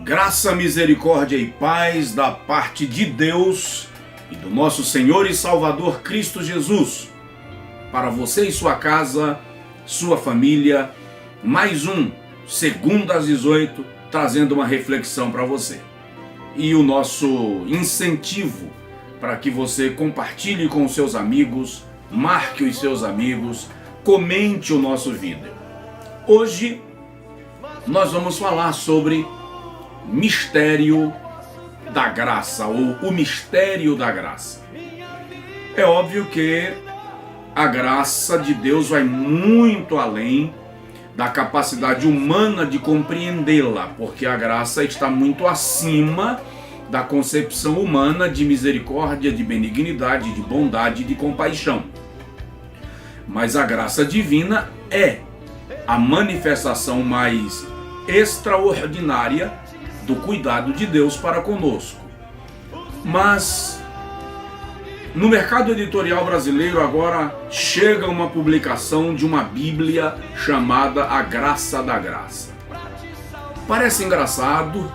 Graça, misericórdia e paz da parte de Deus e do nosso Senhor e Salvador Cristo Jesus, para você e sua casa, sua família, mais um, segundo às 18, trazendo uma reflexão para você. E o nosso incentivo para que você compartilhe com os seus amigos, marque os seus amigos, comente o nosso vídeo. Hoje nós vamos falar sobre mistério da graça, ou o mistério da graça. É óbvio que a graça de Deus vai muito além da capacidade humana de compreendê-la, porque a graça está muito acima da concepção humana de misericórdia, de benignidade, de bondade e de compaixão. Mas a graça divina é a manifestação mais extraordinária do cuidado de Deus para conosco. Mas no mercado editorial brasileiro agora chega uma publicação de uma Bíblia chamada A Graça da Graça. Parece engraçado,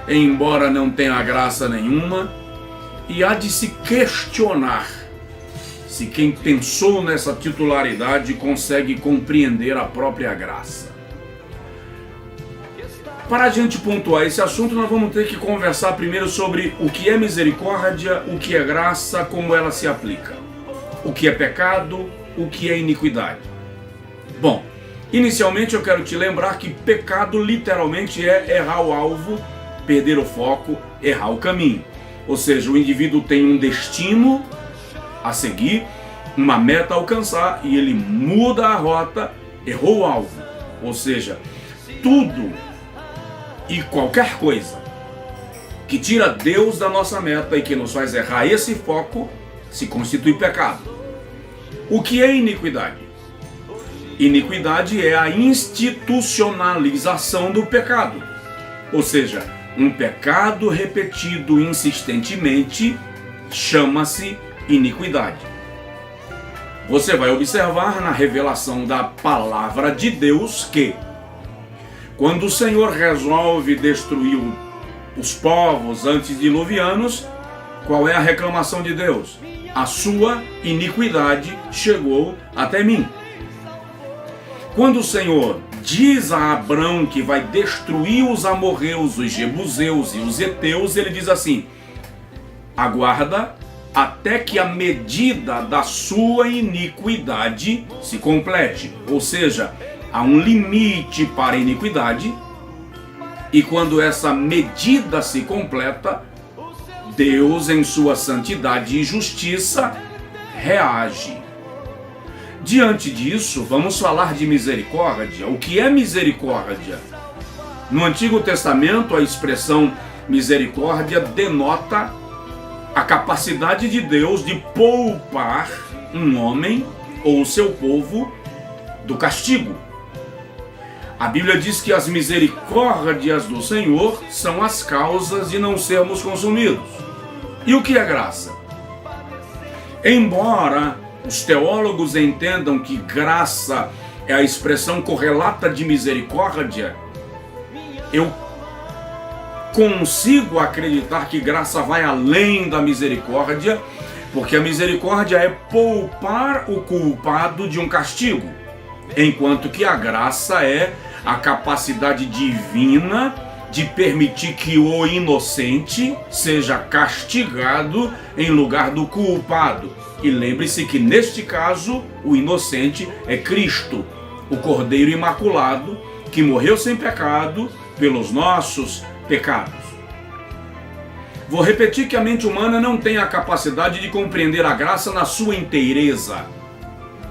embora não tenha graça nenhuma, e há de se questionar se quem pensou nessa titularidade consegue compreender a própria graça. Para a gente pontuar esse assunto, nós vamos ter que conversar primeiro sobre o que é misericórdia, o que é graça, como ela se aplica. O que é pecado, o que é iniquidade. Bom, inicialmente eu quero te lembrar que pecado literalmente é errar o alvo, perder o foco, errar o caminho. Ou seja, o indivíduo tem um destino a seguir, uma meta a alcançar, e ele muda a rota, errou o alvo. Ou seja, tudo e qualquer coisa que tira Deus da nossa meta e que nos faz errar esse foco se constitui pecado. O que é iniquidade? Iniquidade é a institucionalização do pecado. Ou seja, um pecado repetido insistentemente chama-se iniquidade. Você vai observar na revelação da palavra de Deus que quando o Senhor resolve destruir os povos antediluvianos, qual é a reclamação de Deus? A sua iniquidade chegou até mim. Quando o Senhor diz a Abrão que vai destruir os amorreus, os jebuseus e os heteus, ele diz assim: aguarda até que a medida da sua iniquidade se complete. Ou seja, há um limite para a iniquidade, e quando essa medida se completa, Deus, em sua santidade e justiça, reage. Diante disso, vamos falar de misericórdia. O que é misericórdia? No Antigo Testamento, a expressão misericórdia denota a capacidade de Deus de poupar um homem ou seu povo do castigo. A Bíblia diz que as misericórdias do Senhor são as causas de não sermos consumidos. E o que é graça? Embora os teólogos entendam que graça é a expressão correlata de misericórdia, eu consigo acreditar que graça vai além da misericórdia, porque a misericórdia é poupar o culpado de um castigo, enquanto que a graça é a capacidade divina de permitir que o inocente seja castigado em lugar do culpado. E lembre-se que neste caso o inocente é Cristo, o Cordeiro Imaculado, que morreu sem pecado pelos nossos pecados. Vou repetir que a mente humana não tem a capacidade de compreender a graça na sua inteireza.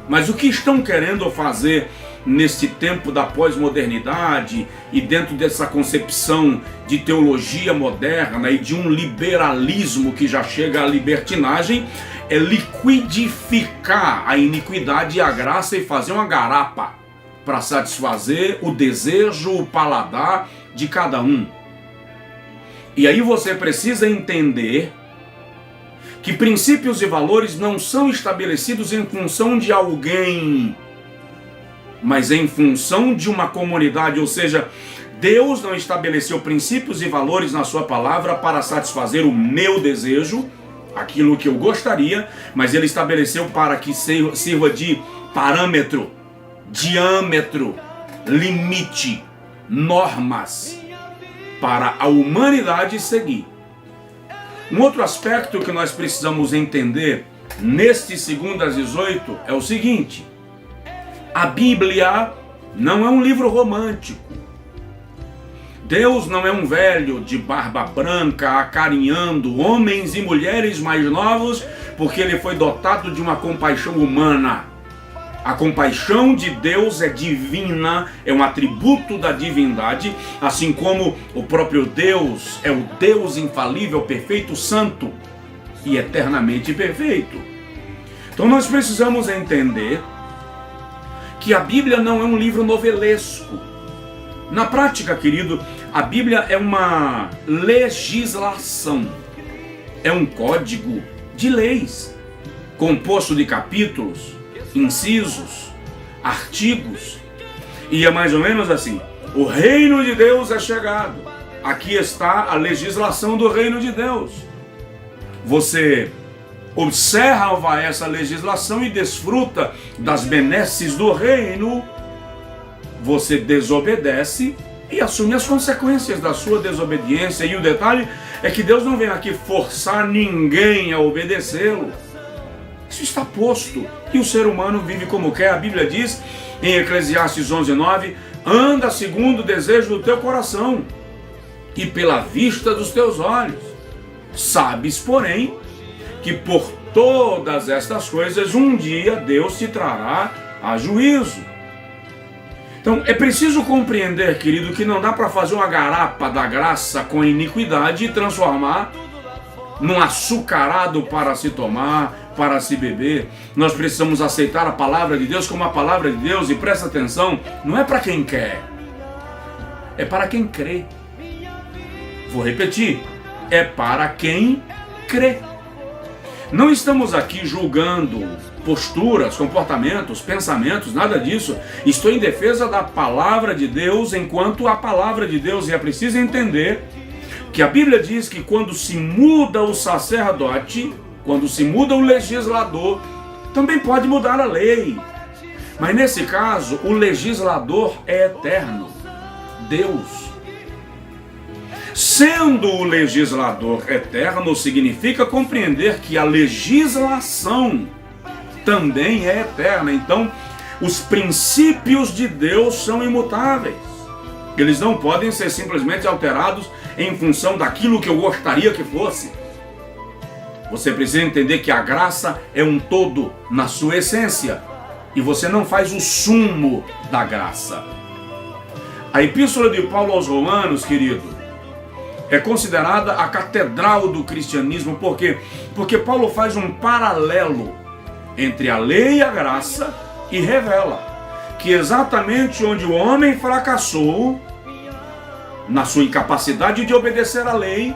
Mas o que estão querendo fazer neste tempo da pós-modernidade e dentro dessa concepção de teologia moderna e de um liberalismo que já chega à libertinagem é liquidificar a iniquidade e a graça e fazer uma garapa para satisfazer o desejo, o paladar de cada um. E aí você precisa entender que princípios e valores não são estabelecidos em função de alguém, mas em função de uma comunidade, ou seja, Deus não estabeleceu princípios e valores na sua palavra para satisfazer o meu desejo, aquilo que eu gostaria, mas ele estabeleceu para que sirva de parâmetro, diâmetro, limite, normas para a humanidade seguir. Um outro aspecto que nós precisamos entender neste 2:18 é o seguinte: a Bíblia não é um livro romântico. Deus não é um velho de barba branca acarinhando homens e mulheres mais novos porque ele foi dotado de uma compaixão humana. A compaixão de Deus é divina, é um atributo da divindade, assim como o próprio Deus é o Deus infalível, perfeito, santo e eternamente perfeito. Então nós precisamos entender que a Bíblia não é um livro novelesco. Na prática, querido, a Bíblia é uma legislação, é um código de leis, composto de capítulos, incisos, artigos, e é mais ou menos assim: o reino de Deus é chegado, aqui está a legislação do reino de Deus. Você observa essa legislação e desfruta das benesses do reino. Você desobedece e assume as consequências da sua desobediência. E o detalhe é que Deus não vem aqui forçar ninguém a obedecê-lo. Isso está posto. E o ser humano vive como quer. A Bíblia diz em Eclesiastes 11:9: anda segundo o desejo do teu coração e pela vista dos teus olhos. Sabes, porém, que por todas estas coisas um dia Deus te trará a juízo. Então é preciso compreender, querido, que não dá para fazer uma garapa da graça com iniquidade e transformar num açucarado para se tomar, para se beber. Nós precisamos aceitar a palavra de Deus como a palavra de Deus, e presta atenção, não é para quem quer, é para quem crê. Vou repetir, é para quem crê. Não estamos aqui julgando posturas, comportamentos, pensamentos, nada disso. Estou em defesa da palavra de Deus enquanto a palavra de Deus. E é preciso entender que a Bíblia diz que quando se muda o sacerdote, quando se muda o legislador, também pode mudar a lei. Mas nesse caso, o legislador é eterno, Deus. Sendo o legislador eterno, significa compreender que a legislação também é eterna. Então, os princípios de Deus são imutáveis. Eles não podem ser simplesmente alterados em função daquilo que eu gostaria que fosse. Você precisa entender que a graça é um todo na sua essência, e você não faz o sumo da graça. A Epístola de Paulo aos Romanos, querido, é considerada a catedral do cristianismo. Por quê? Porque Paulo faz um paralelo entre a lei e a graça e revela que exatamente onde o homem fracassou na sua incapacidade de obedecer à lei,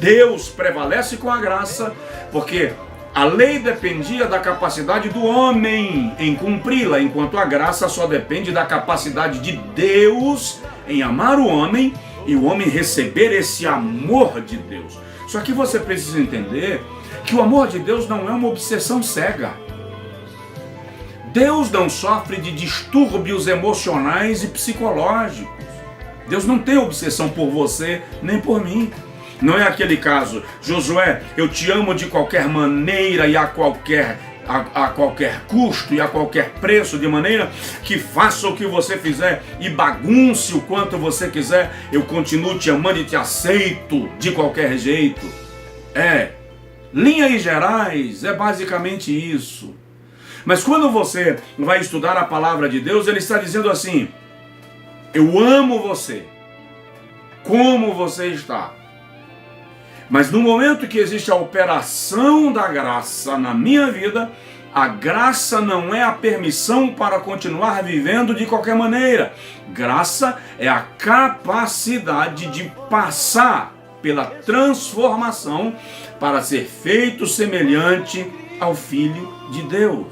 Deus prevalece com a graça, porque a lei dependia da capacidade do homem em cumpri-la, enquanto a graça só depende da capacidade de Deus em amar o homem e o homem receber esse amor de Deus. Só que você precisa entender que o amor de Deus não é uma obsessão cega. Deus não sofre de distúrbios emocionais e psicológicos. Deus não tem obsessão por você nem por mim. Não é aquele caso: Josué, eu te amo de qualquer maneira e a qualquer custo e a qualquer preço, de maneira que faça o que você fizer e bagunce o quanto você quiser, eu continuo te amando e te aceito de qualquer jeito. Linhas gerais, é basicamente isso. Mas quando você vai estudar a palavra de Deus, ele está dizendo assim: eu amo você, como você está. Mas no momento que existe a operação da graça na minha vida, a graça não é a permissão para continuar vivendo de qualquer maneira. Graça é a capacidade de passar pela transformação para ser feito semelhante ao Filho de Deus.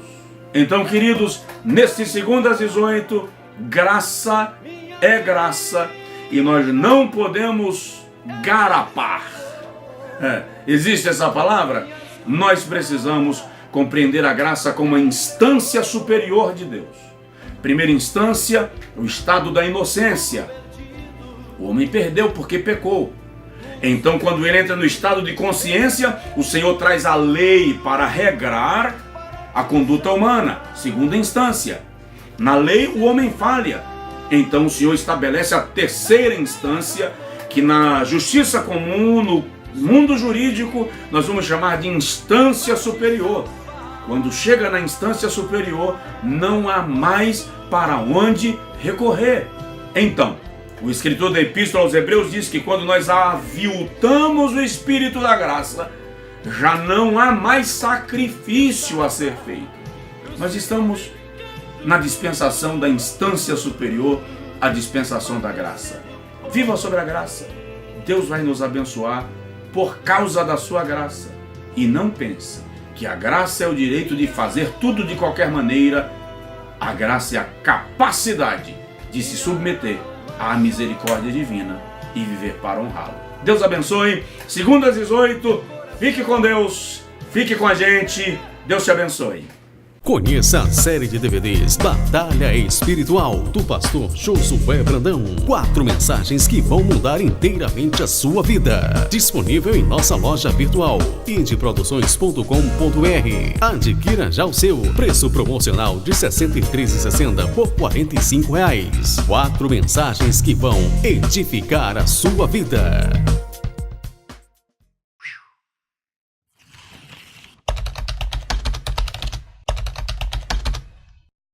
Então, queridos, neste 2:18, graça é graça e nós não podemos garapar. Existe essa palavra? Nós precisamos compreender a graça como uma instância superior de Deus. Primeira instância, o estado da inocência. O homem perdeu porque pecou. Então, quando ele entra no estado de consciência, o Senhor traz a lei para regrar a conduta humana. Segunda instância, na lei o homem falha. Então o Senhor estabelece a terceira instância, que na justiça comum, no mundo jurídico, nós vamos chamar de instância superior. Quando chega na instância superior, não há mais para onde recorrer. Então, o escritor da Epístola aos Hebreus diz que quando nós aviltamos o Espírito da graça, já não há mais sacrifício a ser feito. Nós estamos na dispensação da instância superior, a dispensação da graça. Viva sobre a graça. Deus vai nos abençoar por causa da sua graça. E não pense que a graça é o direito de fazer tudo de qualquer maneira. A graça é a capacidade de se submeter à misericórdia divina e viver para honrá-lo. Deus abençoe. 2:18. Fique com Deus. Fique com a gente. Deus te abençoe. Conheça a série de DVDs Batalha Espiritual, do pastor Josué Brandão. 4 mensagens que vão mudar inteiramente a sua vida. Disponível em nossa loja virtual, indeproduções.com.br. Adquira já o seu. Preço promocional de R$ 63,60 por R$ 45. 4 mensagens que vão edificar a sua vida.